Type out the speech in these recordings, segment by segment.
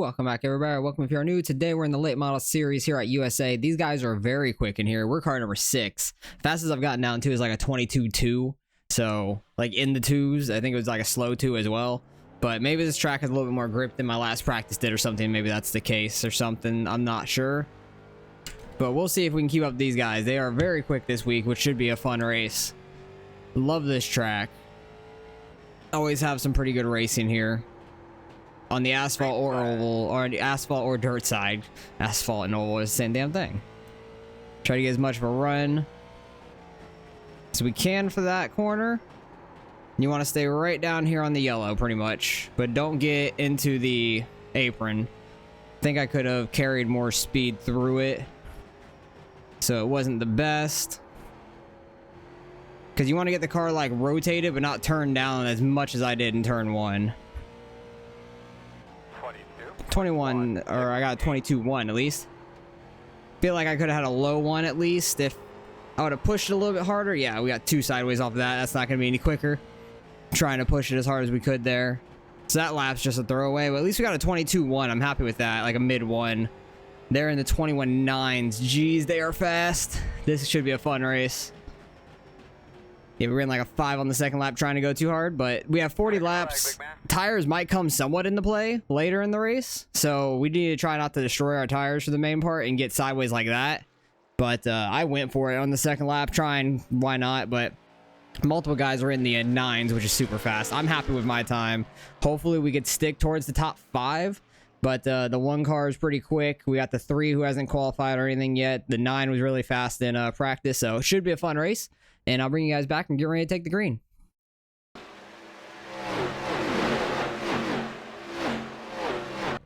Welcome back, everybody. Welcome if you're new. Today we're in the late model series here at USA. These guys are very quick in here. We're car number 6. Fastest I've gotten down to is like a 22.2. So like in the twos. I think it was like a slow 2 as well. But maybe this track has a little bit more grip than my last practice did or something. Maybe that's the case or something. I'm not sure. But we'll see if we can keep up these guys. They are very quick this week, which should be a fun race. Love this track. Always have some pretty good racing here. On the asphalt or oval, or the asphalt or dirt side. Asphalt and oval is the same damn thing. Try to get as much of a run as we can for that corner. You want to stay right down here on the yellow pretty much, but don't get into the apron. I think I could have carried more speed through it, so it wasn't the best. Because you want to get the car like rotated but not turned down as much as I did in turn 1. 21, or I got a 22.1 at least. Feel like I could have had a low 1 at least if I would have pushed it a little bit harder. Yeah, we got 2 sideways off of that. That's not going to be any quicker. Trying to push it as hard as we could there. So that lap's just a throwaway, but at least we got a 22.1. I'm happy with that, like a mid 1. They're in the 21.9s. Jeez, they are fast. This should be a fun race. Yeah, we ran like a 5 on the second lap trying to go too hard, but we have 40 laps. Tires might come somewhat into play later in the race, so we need to try not to destroy our tires for the main part and get sideways like that. But I went for it on the second lap, trying, why not? But multiple guys were in the 9s, which is super fast. I'm happy with my time. Hopefully we could stick towards the top 5. But the 1 car is pretty quick. We got the 3 who hasn't qualified or anything yet. The 9 was really fast in practice, so it should be a fun race. And I'll bring you guys back and get ready to take the green.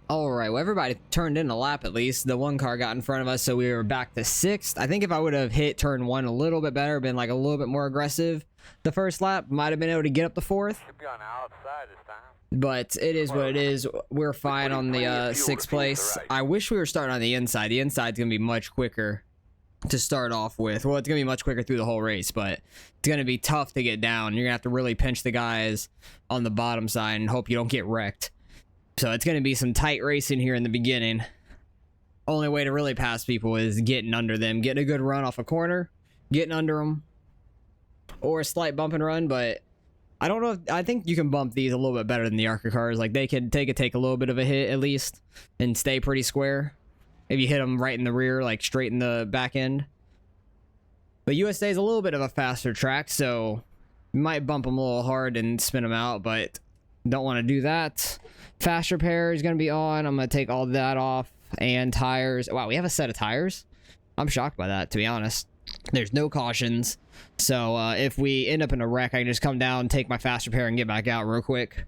Alright, well, everybody turned in a lap at least. The 1 car got in front of us, so we were back to 6th. I think if I would have hit turn 1 a little bit better, been like a little bit more aggressive the first lap, might have been able to get up to 4th. Should be on the outside this time. But it is what it is. We're fine on the 6th place. I wish we were starting on the inside. The inside's going to be much quicker to start off with. Well, it's gonna be much quicker through the whole race, but it's gonna be tough to get down. You're gonna have to really pinch the guys on the bottom side and hope you don't get wrecked. So it's gonna be some tight racing here in the beginning. Only way to really pass people is getting under them, getting a good run off a corner, getting under them, or a slight bump and run. But I don't know if, I think you can bump these a little bit better than the ARCA cars. Like they can take a little bit of a hit at least and stay pretty square. If you hit them right in the rear, like straight in the back end. But USA is a little bit of a faster track, so you might bump them a little hard and spin them out, but don't want to do that. Fast repair is going to be on. I'm going to take all that off. And tires. Wow, we have a set of tires? I'm shocked by that, to be honest. There's no cautions. So if we end up in a wreck, I can just come down, take my fast repair, and get back out real quick.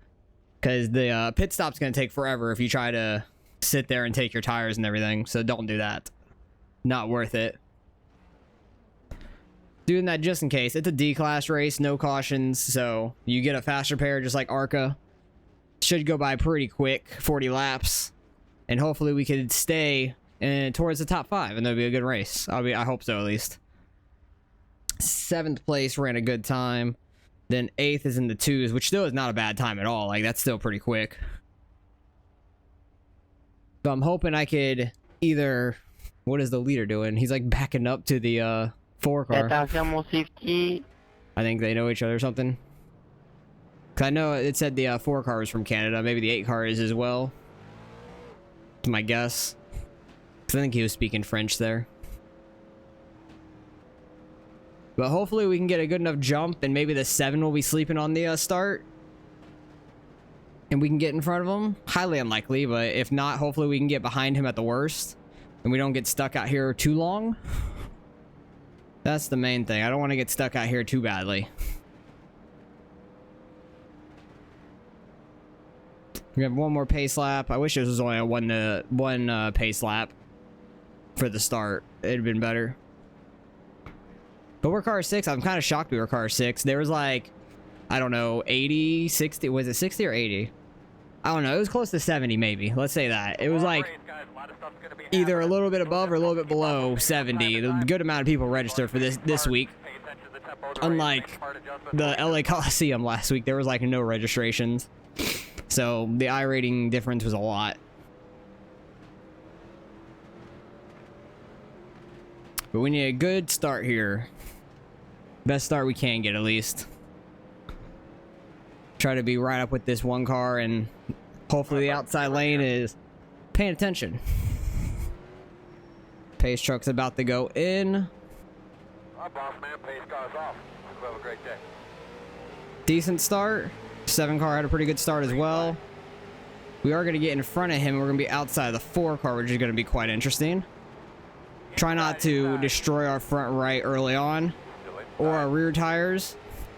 Because the pit stop's going to take forever if you try to sit there and take your tires and everything, so don't do that. Not worth it. Doing that just in case. It's a D-class race, no cautions, so you get a fast repair just like ARCA. Should go by pretty quick, 40 laps, and hopefully we could stay towards the top 5, and that'll be a good race. I hope so, at least. 7th place, ran a good time. Then 8th is in the 2s, which still is not a bad time at all. Like, that's still pretty quick. So I'm hoping I could either... What is the leader doing? He's like backing up to the 4 car. I think they know each other or something. Cause I know it said the 4 car is from Canada. Maybe the 8 car is as well. That's my guess. Cause I think he was speaking French there. But hopefully we can get a good enough jump, and maybe the 7 will be sleeping on the start. And we can get in front of him. Highly unlikely, but if not, hopefully we can get behind him at the worst. And we don't get stuck out here too long. That's the main thing. I don't want to get stuck out here too badly. We have 1 more pace lap. I wish this was only a one pace lap for the start. It'd have been better. But we're car 6. I'm kind of shocked we were car 6. There was like, I don't know, 80, 60. Was it 60 or 80? I don't know. It was close to 70 maybe. Let's say that. It was like either a little bit above or a little bit below 70. A good amount of people registered for this week. Unlike the LA Coliseum last week, there was like no registrations. So the iRating difference was a lot. But we need a good start here. Best start we can get, at least. Try to be right up with this one car, and hopefully the outside lane is paying attention. Pace truck's about to go in. Our boss man, pace cars off. Have a great day. Decent start. 7 car had a pretty good start as well. We are going to get in front of him. We're going to be outside of the 4 car, which is going to be quite interesting. Try not to destroy our front right early on, or our rear tires.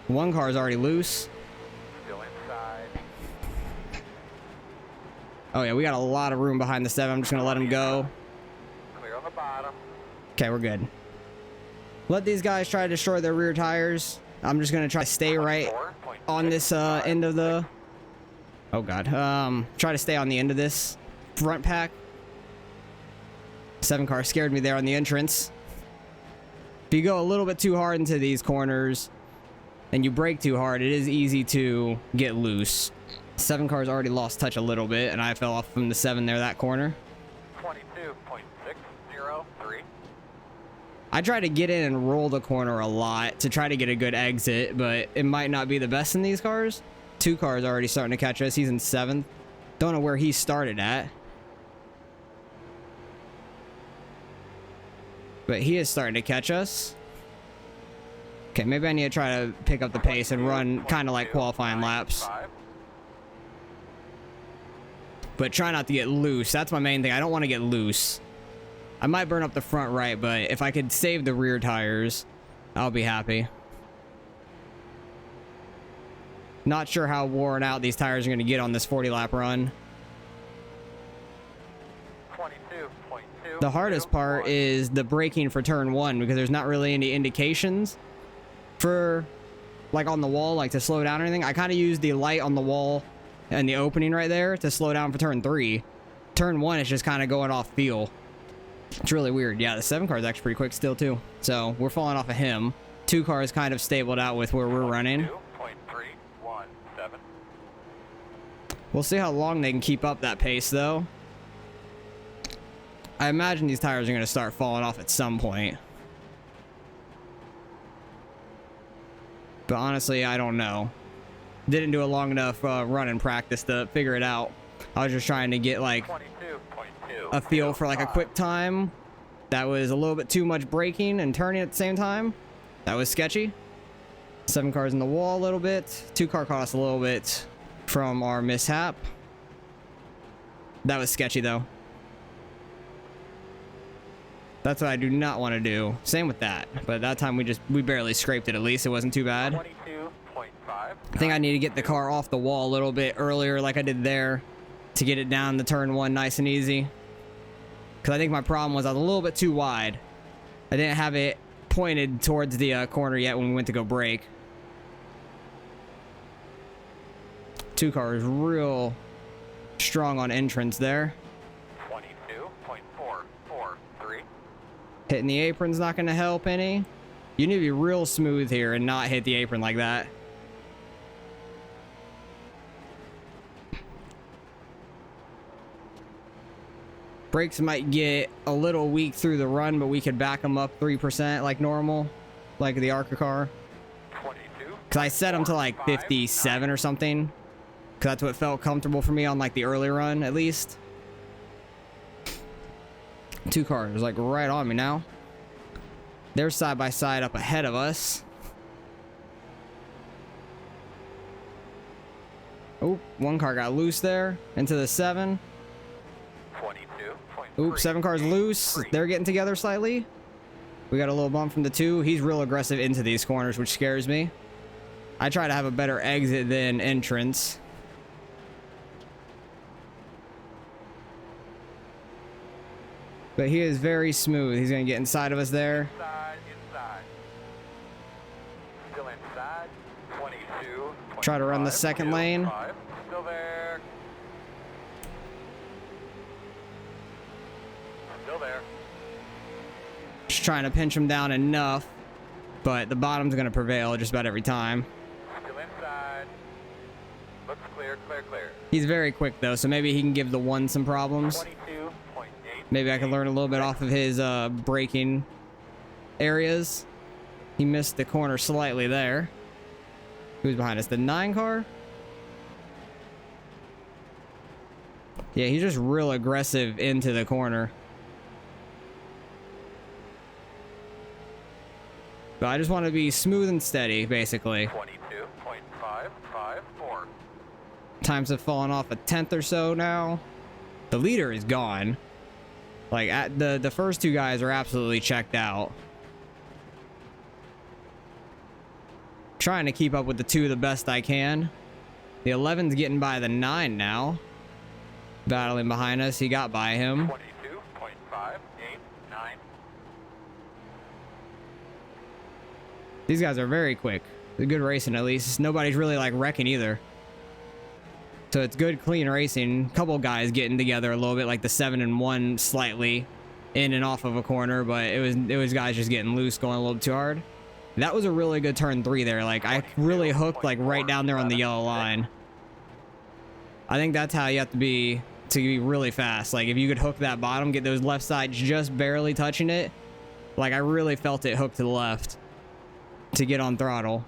1 car is already loose. Still inside. Oh yeah, we got a lot of room behind the 7. I'm just going to let him go. Clear on the bottom. Okay, we're good. Let these guys try to destroy their rear tires. I'm just going to try to stay right on this end of the... Oh god. Try to stay on the end of this front pack. 7 car scared me there on the entrance. If you go a little bit too hard into these corners and you brake too hard, it is easy to get loose. 7 car's already lost touch a little bit, and I fell off from the 7 there, that corner. 22.603. I try to get in and roll the corner a lot to try to get a good exit, but it might not be the best in these cars. 2 cars already starting to catch us. He's in 7th. Don't know where he started at. But he is starting to catch us. Okay, maybe I need to try to pick up the pace and run kind of like qualifying laps. But try not to get loose. That's my main thing. I don't want to get loose. I might burn up the front right, but if I could save the rear tires, I'll be happy. Not sure how worn out these tires are going to get on this 40-lap run. 22.2. The hardest part is the braking for turn 1, because there's not really any indications for, like, on the wall, like to slow down or anything. I kind of use the light on the wall and the opening right there to slow down for turn 3. Turn 1 is just kind of going off feel. It's really weird. Yeah, the 7 car is actually pretty quick still too. So we're falling off of him. 2 cars kind of stabled out with where we're running. 2.317. We'll see how long they can keep up that pace though. I imagine these tires are going to start falling off at some point. But honestly, I don't know. Didn't do a long enough run in practice to figure it out. I was just trying to get like a feel for like a quick time. That was a little bit too much braking and turning at the same time. That was sketchy. 7 cars in the wall a little bit. 2 car caught us a little bit from our mishap. That was sketchy though. That's what I do not want to do. Same with that. But that time we barely scraped it. At least it wasn't too bad. 22.5. I think I need to get the car off the wall a little bit earlier like I did there to get it down the turn 1 nice and easy. Because I think my problem was I was a little bit too wide. I didn't have it pointed towards the corner yet when we went to go brake. 2 cars real strong on entrance there. 22.443. Hitting the apron's not going to help any. You need to be real smooth here and not hit the apron like that. Brakes might get a little weak through the run, but we could back them up 3% like normal, like the ARCA car. 22. Because I set them to like 57 or something. Because that's what felt comfortable for me on like the early run, at least. 2 cars like right on me now. They're side by side up ahead of us. Oh, 1 car got loose there into the 7. 22.3. Oops, 7 cars loose. They're getting together slightly. We got a little bump from the 2. He's real aggressive into these corners, which scares me. I try to have a better exit than entrance. But he is very smooth. He's going to get inside of us there. Inside. Still inside. 22. Try to run the second lane. Still there. Still there. Just trying to pinch him down enough. But the bottom's going to prevail just about every time. Still inside. Looks clear, clear, clear. He's very quick though, so maybe he can give the 1 some problems. 22.8. Maybe I can learn a little bit off of his braking areas. He missed the corner slightly there. Who's behind us? The 9 car? Yeah, he's just real aggressive into the corner. But I just want to be smooth and steady, basically. 22.554. Times have fallen off a tenth or so now. The leader is gone. Like, the first 2 guys are absolutely checked out. Trying to keep up with the 2 the best I can. The 11's getting by the 9 now. Battling behind us. He got by him. 22.589. These guys are very quick. They're good racing, at least. Nobody's really like wrecking either. So it's good, clean racing. Couple guys getting together a little bit, like the 7 and 1 slightly in and off of a corner, but it was guys just getting loose, going a little too hard. That was a really good turn 3 there. Like, I really hooked like right down there on the yellow line. I think that's how you have to be really fast. Like, if you could hook that bottom, get those left sides just barely touching it. Like, I really felt it hook to the left to get on throttle.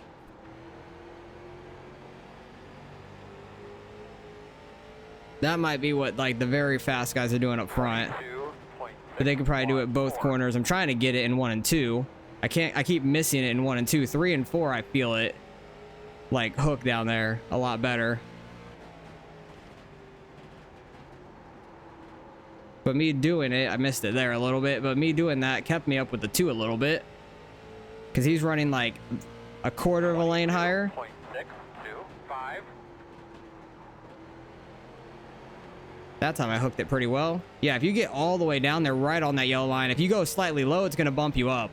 That might be what like the very fast guys are doing up front. But they could probably do it both corners. I'm trying to get it in 1 and 2. I keep missing it in 1 and 2. 3 and 4, I feel it like hook down there a lot better. But me doing it, I missed it there a little bit, but me doing that kept me up with the 2 a little bit. Because he's running like a quarter of a lane higher. That time I hooked it pretty well. Yeah, if you get all the way down there right on that yellow line, if you go slightly low, it's going to bump you up.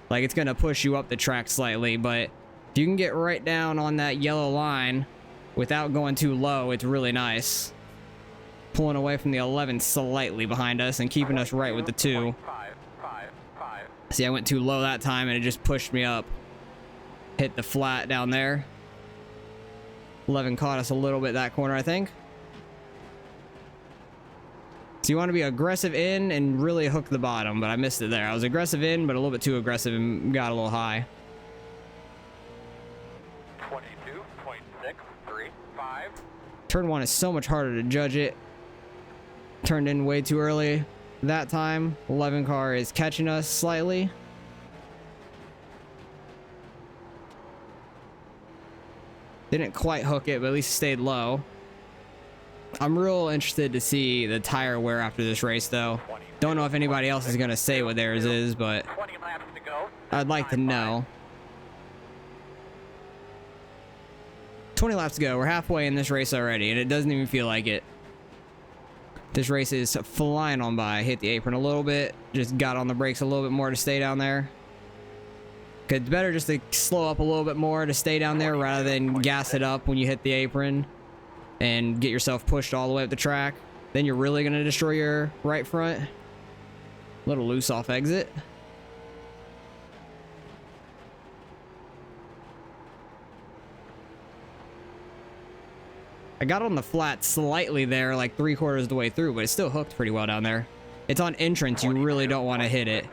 Like, it's going to push you up the track slightly. But if you can get right down on that yellow line without going too low, it's really nice. Pulling away from the 11 slightly behind us and keeping us right with the 2. See, I went too low that time and it just pushed me up. Hit the flat down there. 11 caught us a little bit that corner, I think. So you want to be aggressive in and really hook the bottom, but I missed it there. I was aggressive in, but a little bit too aggressive and got a little high. 22.635. Turn 1 is so much harder to judge it. Turned in way too early that time. 11 car is catching us slightly. Didn't quite hook it, but at least stayed low. I'm real interested to see the tire wear after this race, though. Don't know if anybody else is going to say what theirs is, but I'd like to know. 20 laps to go. We're halfway in this race already, and it doesn't even feel like it. This race is flying on by. Hit the apron a little bit. Just got on the brakes a little bit more to stay down there. It's better just to slow up a little bit more to stay down there rather than gas it up when you hit the apron and get yourself pushed all the way up the track. Then you're really going to destroy your right front. A little loose off exit. I got on the flat slightly there, like 3/4 of the way through, but it still hooked pretty well down there. It's on entrance, you really don't want to hit it.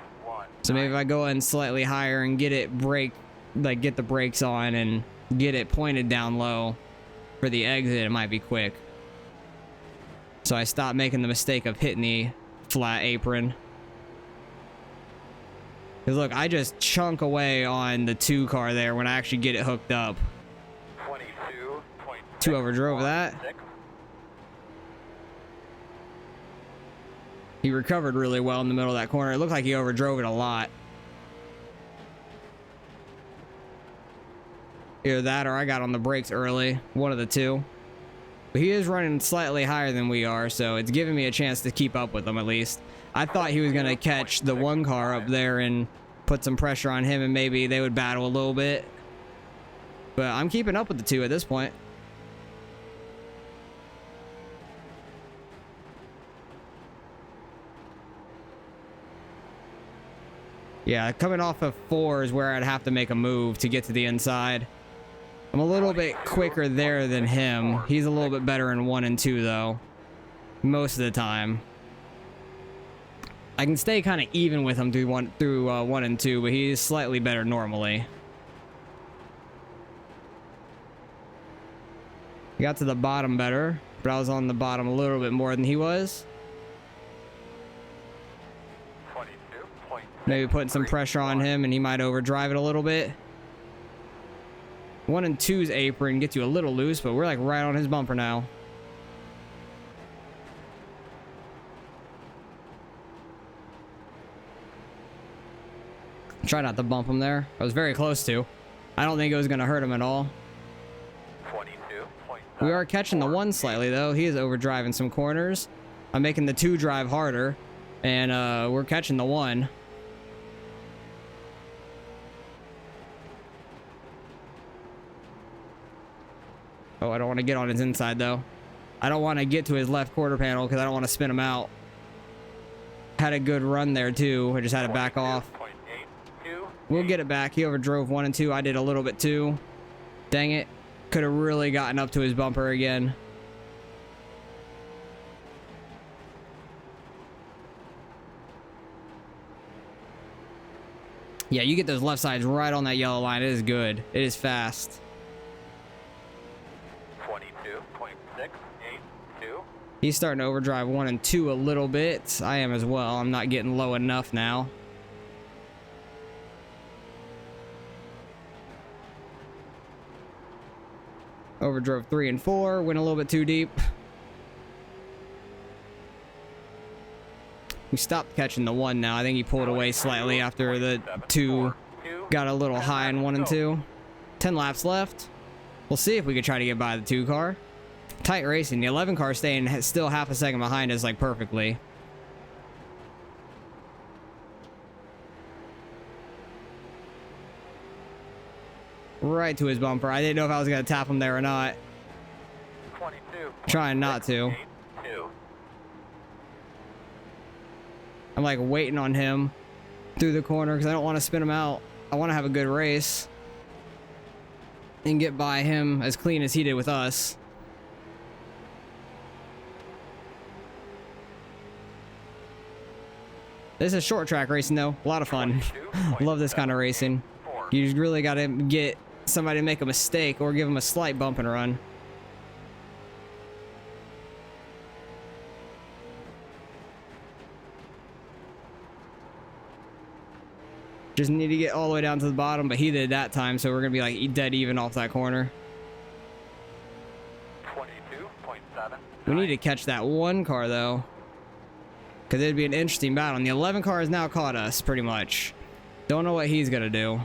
So maybe if I go in slightly higher and get it get the brakes on and get it pointed down low for the exit, it might be quick. So I stopped making the mistake of hitting the flat apron. Because look, I just chunk away on the 2 car there when I actually get it hooked up. 2 overdrove that. He recovered really well in the middle of that corner. It looked like he overdrove it a lot. Either that or I got on the brakes early. One of the 2. But he is running slightly higher than we are, so it's giving me a chance to keep up with him at least. I thought he was going to catch the 1 car up there and put some pressure on him and maybe they would battle a little bit. But I'm keeping up with the 2 at this point. Yeah, coming off of 4 is where I'd have to make a move to get to the inside. I'm a little bit quicker there than him. He's a little bit better in 1 and 2, though. Most of the time. I can stay kind of even with him through one and two, but he's slightly better normally. He got to the bottom better, but I was on the bottom a little bit more than he was. 22.6. Maybe putting some pressure on him, and he might overdrive it a little bit. 1 and 2's apron gets you a little loose, but we're like right on his bumper now. Try not to bump him there. I was very close to. I don't think it was going to hurt him at all. 22.7. We are catching the 1 slightly, though. He is overdriving some corners. I'm making the 2 drive harder, and we're catching the 1. Oh, I don't want to get on his inside, though. I don't want to get to his left quarter panel because I don't want to spin him out. Had a good run there, too. I just had to back off. 22.82. We'll get it back. He overdrove 1 and 2. I did a little bit, too. Dang it. Could have really gotten up to his bumper again. Yeah, you get those left sides right on that yellow line. It is good. It is fast. 22.682. He's starting to overdrive 1 and 2 a little bit. I am as well. I'm not getting low enough now. Overdrove 3 and 4. Went a little bit too deep. We stopped catching the 1 now. I think he pulled away slightly after the 2 got a little high in 1 and 2. 10 laps left. We'll see if we could try to get by the 2 car. Tight racing. The 11 car staying still half a second behind us, like perfectly. Right to his bumper. I didn't know if I was going to tap him there or not. 22. Trying not to. 82. I'm like waiting on him through the corner because I don't want to spin him out. I want to have a good race and get by him as clean as he did with us. This is short track racing though. A lot of fun. Love this kind of racing. You just really got to get somebody to make a mistake or give them a slight bump and run. Just need to get all the way down to the bottom, but he did that time, so we're going to be like dead even off that corner. 22.7. We need to catch that 1 car, though, because it'd be an interesting battle. And the 11 car has now caught us, pretty much. Don't know what he's going to do.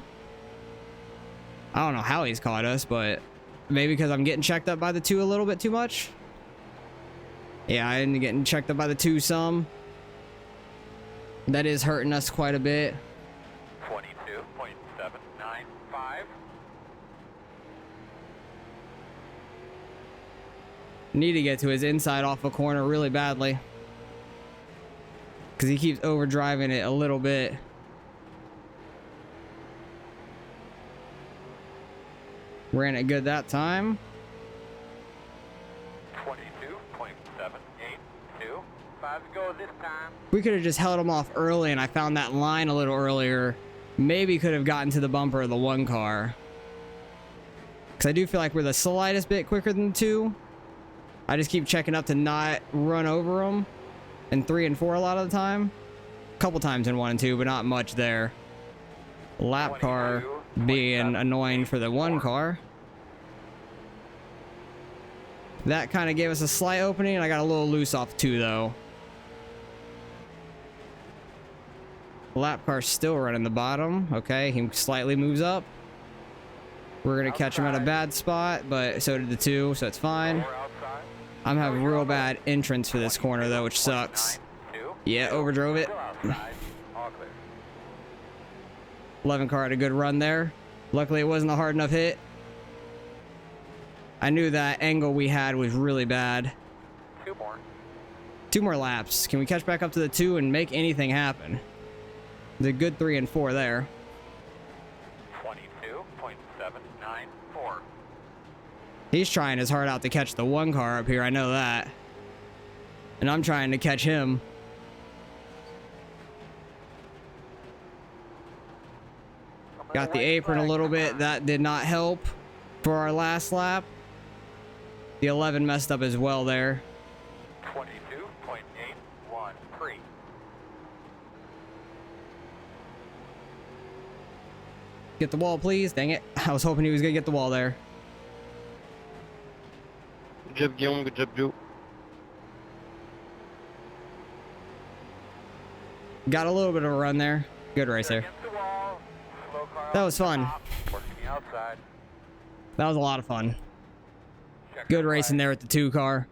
I don't know how he's caught us, but maybe because I'm getting checked up by the 2 a little bit too much. Yeah, I'm getting checked up by the 2 some. That is hurting us quite a bit. 22.795. Need to get to his inside off a corner really badly, because he keeps overdriving it a little bit. Ran it good that time. 22.782. 5 to go this time. We could have just held him off early, and I found that line a little earlier. Maybe could have gotten to the bumper of the 1 car. Because I do feel like we're the slightest bit quicker than the 2. I just keep checking up to not run over them. And 3 and 4 a lot of the time. A couple times in 1 and 2, but not much there. Lap car being annoying for the 1 car. That kind of gave us a slight opening, and I got a little loose off 2 though. Lap car still running the bottom. Okay, he slightly moves up. We're gonna catch him at a bad spot, but so did the 2, so it's fine. I'm having real bad entrance for this corner though, which sucks. Yeah, overdrove it. 11 car had a good run there. Luckily it wasn't a hard enough hit. I knew that angle we had was really bad. 2 more laps. Can we catch back up to the 2 and make anything happen? The good 3 and 4 there. 22.794. He's trying his heart out to catch the 1 car up here. I know that. And I'm trying to catch him. Got the apron a little bit. That did not help for our last lap. The 11 messed up as well there. 22.813. Get the wall, please. Dang it. I was hoping he was going to get the wall there. Good job, Guillaume. Good job, Joe. Got a little bit of a run there. Good race there. Against the wall. Slow car That off was the fun. top, working the outside. That was a lot of fun. Check Good your racing flag. there with the 2 car.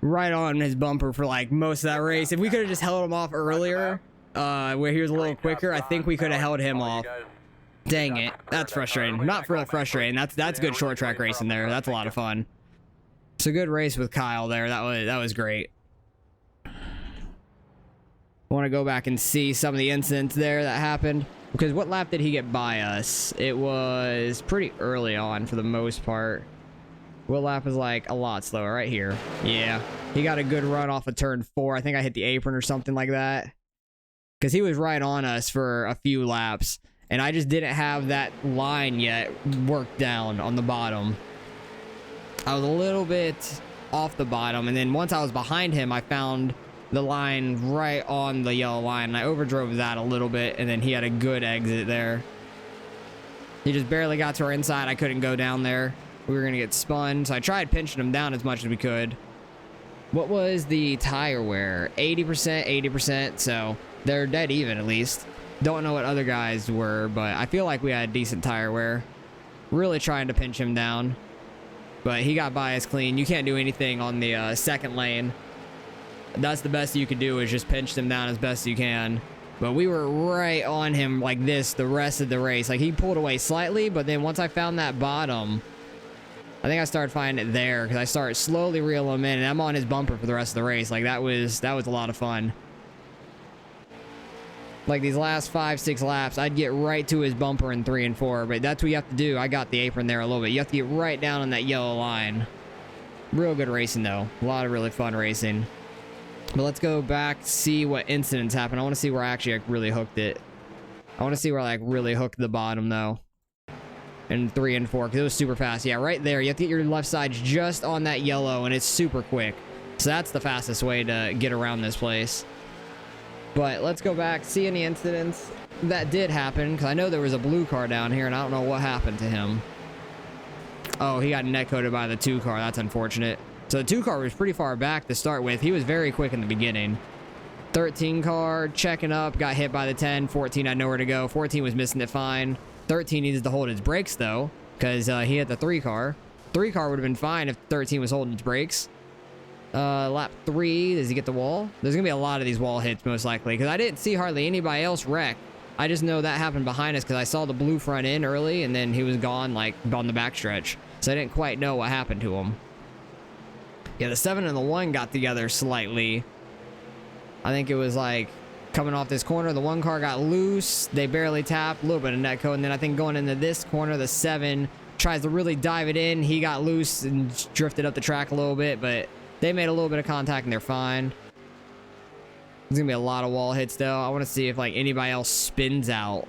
Right on his bumper for like most of that race. If we could have just held him off earlier, where he was a little Great job, quicker, I Don. think we could have held him All you off. guys. Dang it. That's frustrating. Not really frustrating. That's good short track racing there. That's a lot of fun. It's a good race with Kyle there. That was great. Want to go back and see some of the incidents there that happened, because what lap did he get by us? It was pretty early on for the most part. What lap is like a lot slower? Right here. Yeah, he got a good run off of turn 4. I think I hit the apron or something like that, because he was right on us for a few laps, and I just didn't have that line yet worked down on the bottom. I was a little bit off the bottom, and then once I was behind him, I found the line right on the yellow line, and I overdrove that a little bit, and then he had a good exit there. He just barely got to our inside. I couldn't go down there. We were gonna get spun, so I tried pinching him down as much as we could. What was the tire wear? 80%, 80%, so they're dead even at least. Don't know what other guys were, but I feel like we had decent tire wear. Really trying to pinch him down, but he got by us clean. You can't do anything on the second lane. That's the best you could do, is just pinch them down as best you can. But we were right on him like this the rest of the race. Like, he pulled away slightly, but then once I found that bottom, I think I started finding it there, because I started slowly reeling him in, and I'm on his bumper for the rest of the race. Like, that was a lot of fun. Like, these last 5-6 laps, I'd get right to his bumper in 3 and 4, but that's what you have to do. I got the apron there a little bit. You have to get right down on that yellow line. Real good racing, though. A lot of really fun racing. But let's go back, see what incidents happened. I want to see where I actually really hooked it. I want to see where I like really hooked the bottom, though. In 3 and 4, because it was super fast. Yeah, right there. You have to get your left side just on that yellow, and it's super quick. So that's the fastest way to get around this place. But let's go back, see any incidents that did happen, because I know there was a blue car down here, and I don't know what happened to him. Oh, he got net-coded by the 2 car. That's unfortunate. So the 2 car was pretty far back to start with. He was very quick in the beginning. 13 car, checking up, got hit by the 10. 14 had nowhere to go. 14 was missing it fine. 13 needed to hold his brakes, though, because he hit the 3 car. 3 car would have been fine if 13 was holding his brakes. Lap 3, does he get the wall? There's gonna be a lot of these wall hits, most likely, because I didn't see hardly anybody else wreck. I just know that happened behind us, because I saw the blue front end early, and then he was gone, like, on the backstretch. So I didn't quite know what happened to him. Yeah, the 7 and the 1 got together slightly. I think it was, like, coming off this corner, the 1 car got loose. They barely tapped, a little bit of netco, and then I think going into this corner, the 7 tries to really dive it in. He got loose and drifted up the track a little bit, but they made a little bit of contact, and they're fine. There's gonna be a lot of wall hits, though. I want to see if, like, anybody else spins out.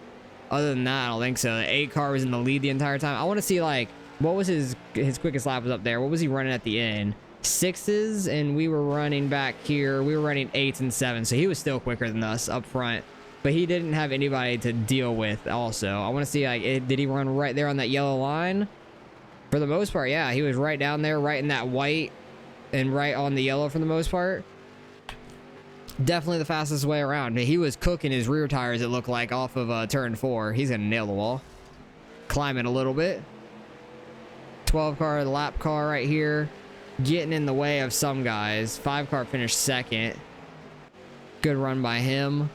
Other than that, I don't think so. The 8 car was in the lead the entire time. I want to see, like, what was his quickest lap was up there. What was he running at the end? 6s, and we were running back here. We were running 8s and 7s, so he was still quicker than us up front. But he didn't have anybody to deal with also. I want to see, like, did he run right there on that yellow line? For the most part, yeah. He was right down there, right in that white, and right on the yellow for the most part. Definitely the fastest way around. He was cooking his rear tires, it looked like, off of turn 4. He's going to nail the wall. Climb it a little bit. 12 car, the lap car right here. Getting in the way of some guys. 5 car finished 2nd. Good run by him.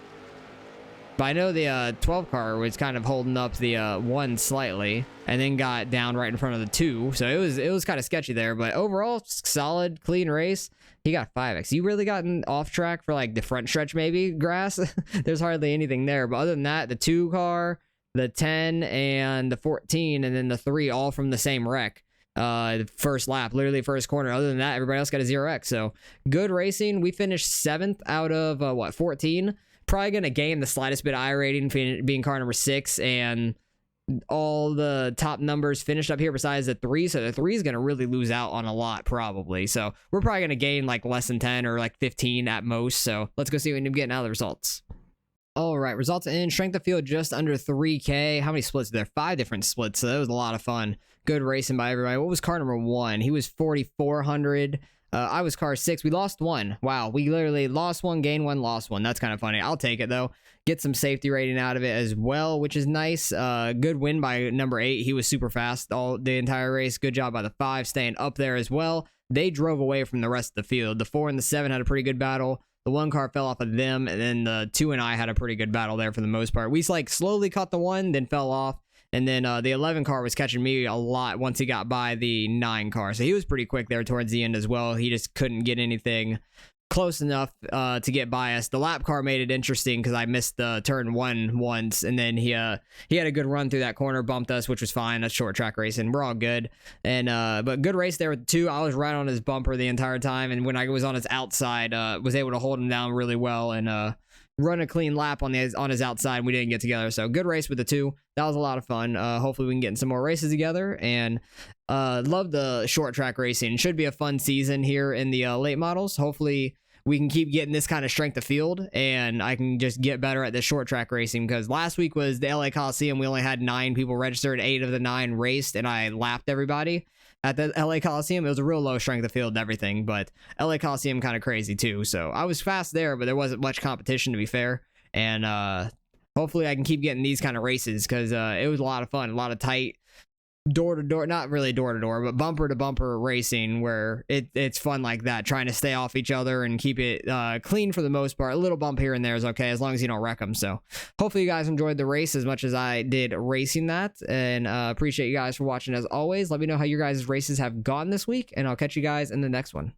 But I know the 12 car was kind of holding up the 1 slightly, and then got down right in front of the 2. So it was kind of sketchy there. But overall, solid, clean race. He got 5x. You really gotten off track for like the front stretch, maybe, grass. There's hardly anything there. But other than that, the 2 car, the 10, and the 14, and then the 3 all from the same wreck. The first lap, literally first corner. Other than that, everybody else got a 0x. So good racing. We finished 7th out of 14. Probably gonna gain the slightest bit of I rating, being car number 6 and all the top numbers finished up here besides the 3, so the 3 is going to really lose out on a lot probably. So we're probably going to gain like less than 10 or like 15 at most. So let's go see what we end up getting out of the results. All right, results in strength of field just under 3K. How many splits are there? 5 different splits, so that was a lot of fun. Good racing by everybody. What was car number 1? He was 4,400. I was car 6. We lost 1. Wow, we literally lost 1, gained 1, lost 1. That's kind of funny. I'll take it though. Get some safety rating out of it as well, which is nice. Good win by number 8. He was super fast the entire race. Good job by the 5 staying up there as well. They drove away from the rest of the field. The 4 and the 7 had a pretty good battle. The 1 car fell off of them, and then the 2 and I had a pretty good battle there for the most part. We like slowly caught the 1, then fell off, and then the 11 car was catching me a lot once he got by the 9 car. So he was pretty quick there towards the end as well. He just couldn't get anything close enough to get by us. The lap car made it interesting because I missed the turn 1 once, and then he had a good run through that corner, bumped us, which was fine. That's short track racing. We're all good. And but good race there with the 2. I was right on his bumper the entire time, and when I was on his outside, was able to hold him down really well and run a clean lap on his outside. We didn't get together, so good race with the 2. That was a lot of fun. Hopefully we can get in some more races together, and love the short track racing. Should be a fun season here in the late models. Hopefully we can keep getting this kind of strength of field, and I can just get better at this short track racing, because last week was the LA Coliseum. We only had 9 people registered, 8 of the 9 raced, and I lapped everybody at the LA Coliseum. It was a real low strength of field and everything, but LA Coliseum kind of crazy too. So I was fast there, but there wasn't much competition, to be fair. And hopefully I can keep getting these kind of races, because it was a lot of fun, a lot of tight door to door, not really door to door, but bumper to bumper racing, where it's fun like that, trying to stay off each other and keep it clean for the most part. A little bump here and there is okay, as long as you don't wreck them. So hopefully you guys enjoyed the race as much as I did racing that, and appreciate you guys for watching as always. Let me know how your guys' races have gone this week, and I'll catch you guys in the next one.